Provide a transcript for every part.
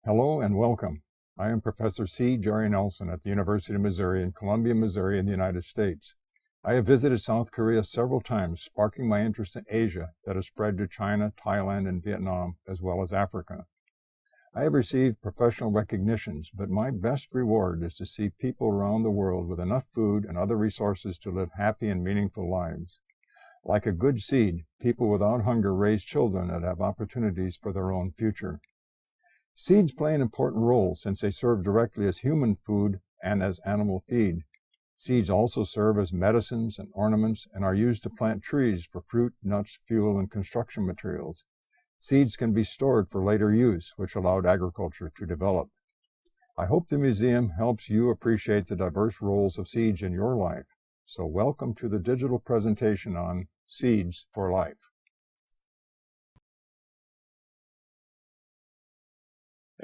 Hello and welcome. I am Professor C. Jerry Nelson at the University of Missouri in Columbia, Missouri in the United States. I have visited South Korea several times, sparking my interest in Asia that has spread to China, Thailand, and Vietnam, as well as Africa. I have received professional recognitions, but my best reward is to see people around the world with enough food and other resources to live happy and meaningful lives. Like a good seed, people without hunger raise children that have opportunities for their own future. Seeds play an important role since they serve directly as human food and as animal feed. Seeds also serve as medicines and ornaments and are used to plant trees for fruit, nuts, fuel, and construction materials. Seeds can be stored for later use, which allowed agriculture to develop. I hope the museum helps you appreciate the diverse roles of seeds in your life. So welcome to the digital presentation on Seeds for Life.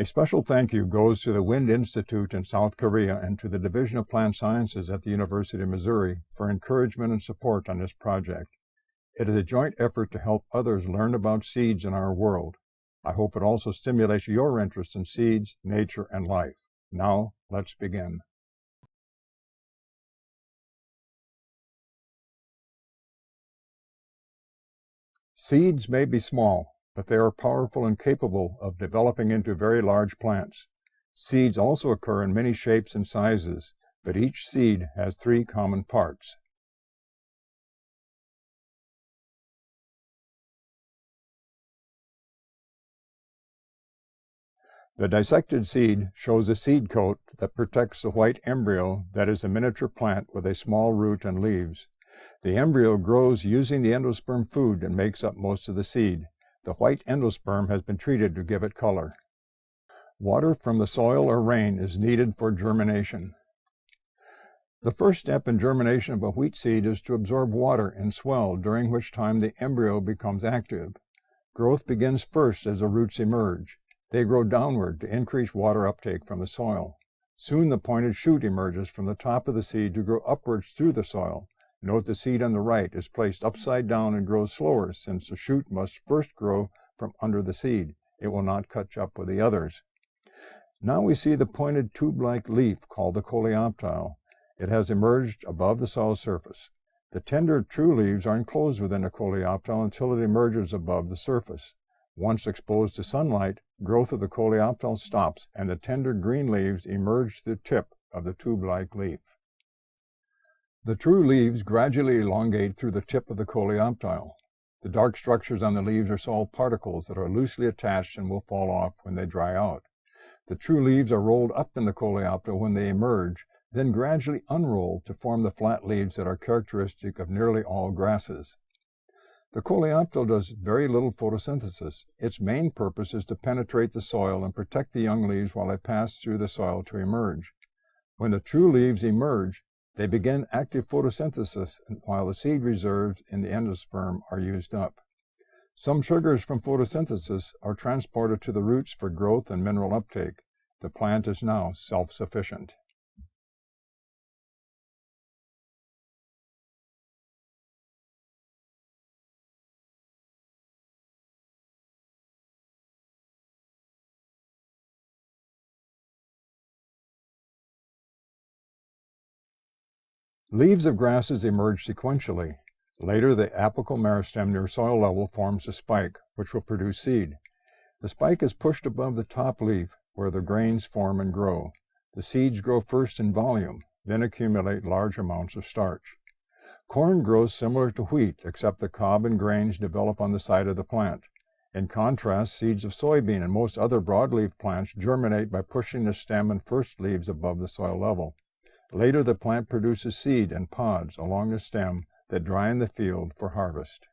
A special thank you goes to the Wind Institute in South Korea and to the Division of Plant Sciences at the University of Missouri for encouragement and support on this project. It is a joint effort to help others learn about seeds in our world. I hope it also stimulates your interest in seeds, nature, and life. Now, let's begin. Seeds may be small, but they are powerful and capable of developing into very large plants. Seeds also occur in many shapes and sizes, but each seed has three common parts. The dissected seed shows a seed coat that protects the white embryo that is a miniature plant with a small root and leaves. The embryo grows using the endosperm food and makes up most of the seed. The white endosperm has been treated to give it color. Water from the soil or rain is needed for germination. The first step in germination of a wheat seed is to absorb water and swell, during which time the embryo becomes active. Growth begins first as the roots emerge. They grow downward to increase water uptake from the soil. Soon the pointed shoot emerges from the top of the seed to grow upwards through the soil. Note the seed on the right is placed upside down and grows slower since the shoot must first grow from under the seed. It will not catch up with the others. Now we see the pointed tube-like leaf called the coleoptile. It has emerged above the soil surface. The tender true leaves are enclosed within the coleoptile until it emerges above the surface. Once exposed to sunlight, growth of the coleoptile stops and the tender green leaves emerge to the tip of the tube-like leaf. The true leaves gradually elongate through the tip of the coleoptile. The dark structures on the leaves are salt particles that are loosely attached and will fall off when they dry out. The true leaves are rolled up in the coleoptile when they emerge, then gradually unrolled to form the flat leaves that are characteristic of nearly all grasses. The coleoptile does very little photosynthesis. Its main purpose is to penetrate the soil and protect the young leaves while they pass through the soil to emerge. When the true leaves emerge, they begin active photosynthesis while the seed reserves in the endosperm are used up. Some sugars from photosynthesis are transported to the roots for growth and mineral uptake. The plant is now self-sufficient. Leaves of grasses emerge sequentially. Later, the apical meristem near soil level forms a spike, which will produce seed. The spike is pushed above the top leaf, where the grains form and grow. The seeds grow first in volume, then accumulate large amounts of starch. Corn grows similar to wheat, except the cob and grains develop on the side of the plant. In contrast, seeds of soybean and most other broadleaf plants germinate by pushing the stem and first leaves above the soil level. Later, the plant produces seed and pods along the stem that dry in the field for harvest.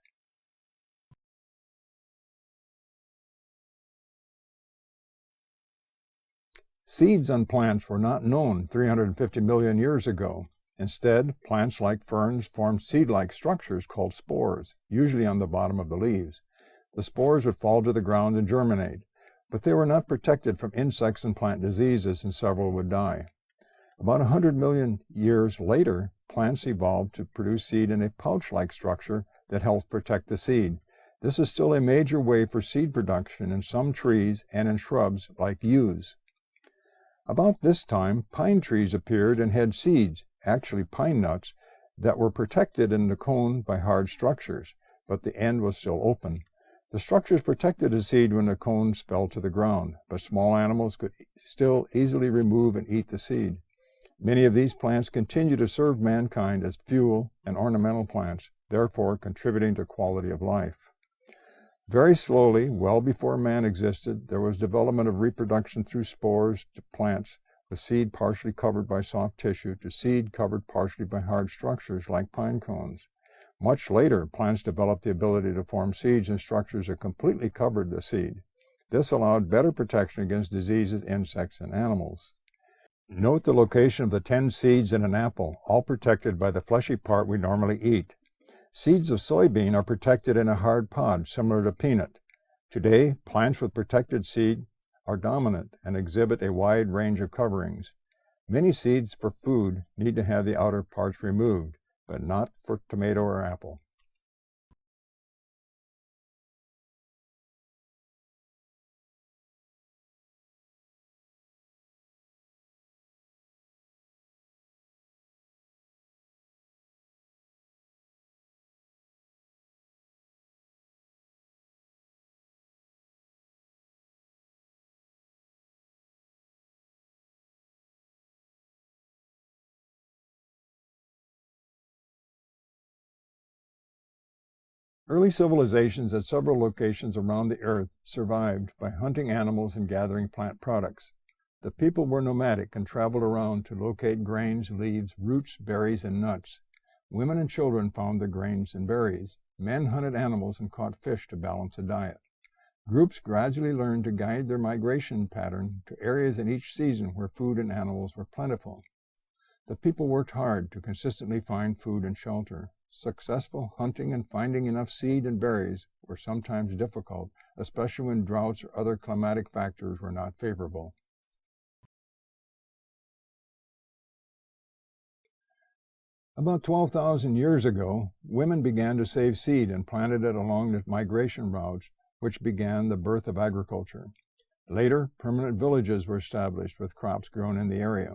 Seeds on plants were not known 350 million years ago. Instead, plants like ferns formed seed-like structures called spores, usually on the bottom of the leaves. The spores would fall to the ground and germinate, but they were not protected from insects and plant diseases, and several would die. About 100 million years later, plants evolved to produce seed in a pouch-like structure that helps protect the seed. This is still a major way for seed production in some trees and in shrubs like yews. About this time, pine trees appeared and had seeds, actually pine nuts, that were protected in the cone by hard structures, but the end was still open. The structures protected the seed when the cones fell to the ground, but small animals could still easily remove and eat the seed. Many of these plants continue to serve mankind as fuel and ornamental plants, therefore contributing to quality of life. Very slowly, well before man existed, there was development of reproduction through spores to plants with seed partially covered by soft tissue to seed covered partially by hard structures like pine cones. Much later, plants developed the ability to form seeds and structures that completely covered the seed. This allowed better protection against diseases, insects, and animals. Note the location of the 10 seeds in an apple, all protected by the fleshy part we normally eat. Seeds of soybean are protected in a hard pod, similar to peanut. Today, plants with protected seed are dominant and exhibit a wide range of coverings. Many seeds for food need to have the outer parts removed, but not for tomato or apple. Early civilizations at several locations around the earth survived by hunting animals and gathering plant products. The people were nomadic and traveled around to locate grains, leaves, roots, berries, and nuts. Women and children found the grains and berries. Men hunted animals and caught fish to balance the diet. Groups gradually learned to guide their migration pattern to areas in each season where food and animals were plentiful. The people worked hard to consistently find food and shelter. Successful hunting and finding enough seed and berries were sometimes difficult, especially when droughts or other climatic factors were not favorable. About 12,000 years ago, women began to save seed and planted it along the migration routes, which began the birth of agriculture. Later, permanent villages were established with crops grown in the area.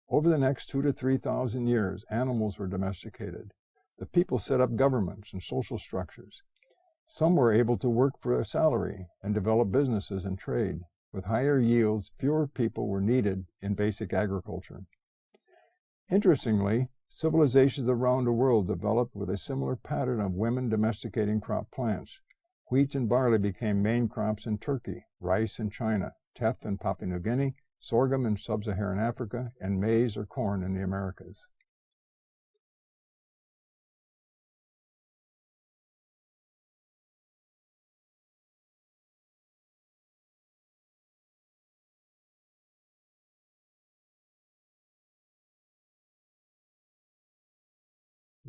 Over the next 2,000 to 3,000 years, animals were domesticated. The people set up governments and social structures. Some were able to work for a salary and develop businesses and trade. With higher yields, fewer people were needed in basic agriculture. Interestingly, civilizations around the world developed with a similar pattern of women domesticating crop plants. Wheat and barley became main crops in Turkey, rice in China, teff in Papua New Guinea, sorghum in sub-Saharan Africa, and maize or corn in the Americas.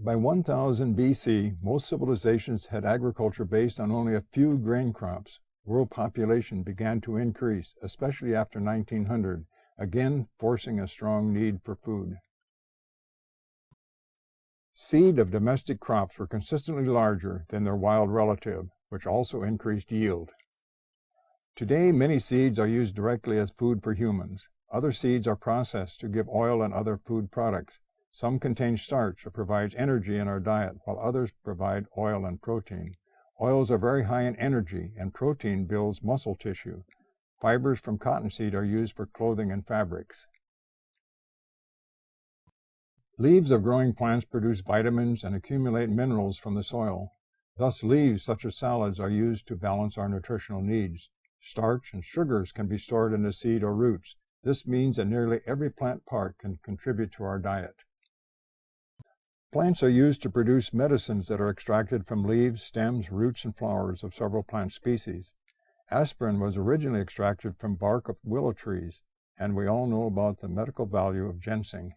By 1000 BC, most civilizations had agriculture based on only a few grain crops. World population began to increase, especially after 1900, again forcing a strong need for food. Seed of domestic crops were consistently larger than their wild relative, which also increased yield. Today, many seeds are used directly as food for humans. Other seeds are processed to give oil and other food products. Some contain starch that provides energy in our diet, while others provide oil and protein. Oils are very high in energy, and protein builds muscle tissue. Fibers from cottonseed are used for clothing and fabrics. Leaves of growing plants produce vitamins and accumulate minerals from the soil. Thus, leaves such as salads are used to balance our nutritional needs. Starch and sugars can be stored in the seed or roots. This means that nearly every plant part can contribute to our diet. Plants are used to produce medicines that are extracted from leaves, stems, roots, and flowers of several plant species. Aspirin was originally extracted from bark of willow trees, and we all know about the medical value of ginseng.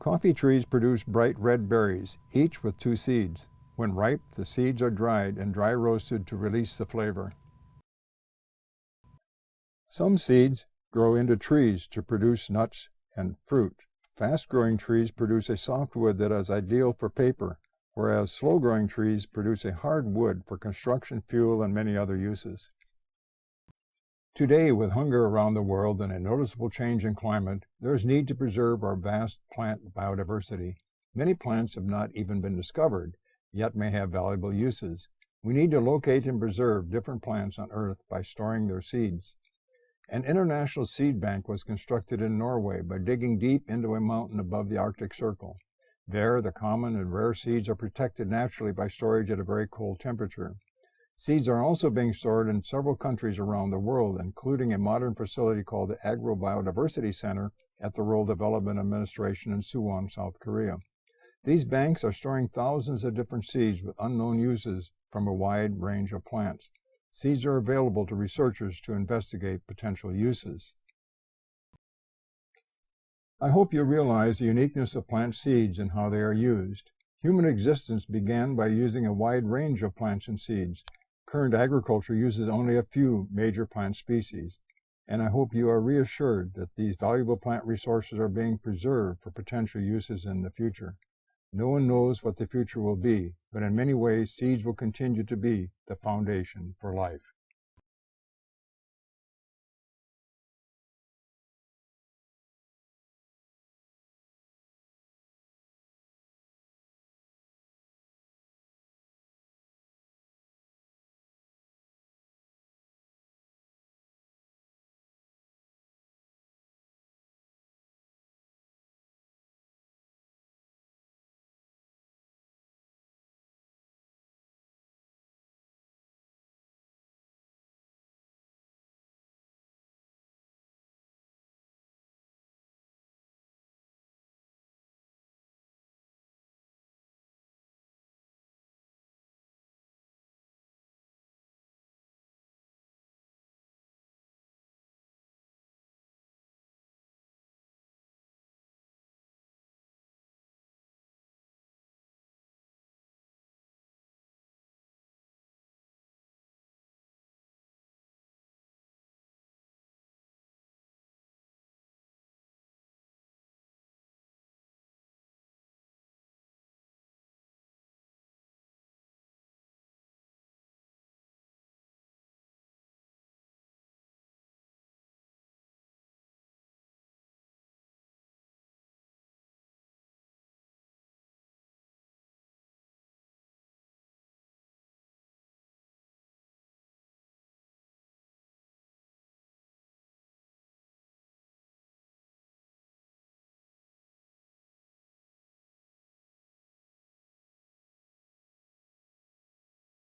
Coffee trees produce bright red berries, each with 2 seeds. When ripe, the seeds are dried and dry roasted to release the flavor. Some seeds grow into trees to produce nuts and fruit. Fast-growing trees produce a softwood that is ideal for paper, whereas slow-growing trees produce a hard wood for construction, fuel, and many other uses. Today, with hunger around the world and a noticeable change in climate, there is need to preserve our vast plant biodiversity. Many plants have not even been discovered, yet may have valuable uses. We need to locate and preserve different plants on Earth by storing their seeds. An international seed bank was constructed in Norway by digging deep into a mountain above the Arctic Circle. There, the common and rare seeds are protected naturally by storage at a very cold temperature. Seeds are also being stored in several countries around the world, including a modern facility called the Agro-Biodiversity Center at the Rural Development Administration in Suwon, South Korea. These banks are storing thousands of different seeds with unknown uses from a wide range of plants. Seeds are available to researchers to investigate potential uses. I hope you realize the uniqueness of plant seeds and how they are used. Human existence began by using a wide range of plants and seeds. Current agriculture uses only a few major plant species, and I hope you are reassured that these valuable plant resources are being preserved for potential uses in the future. No one knows what the future will be, but in many ways, seeds will continue to be the foundation for life.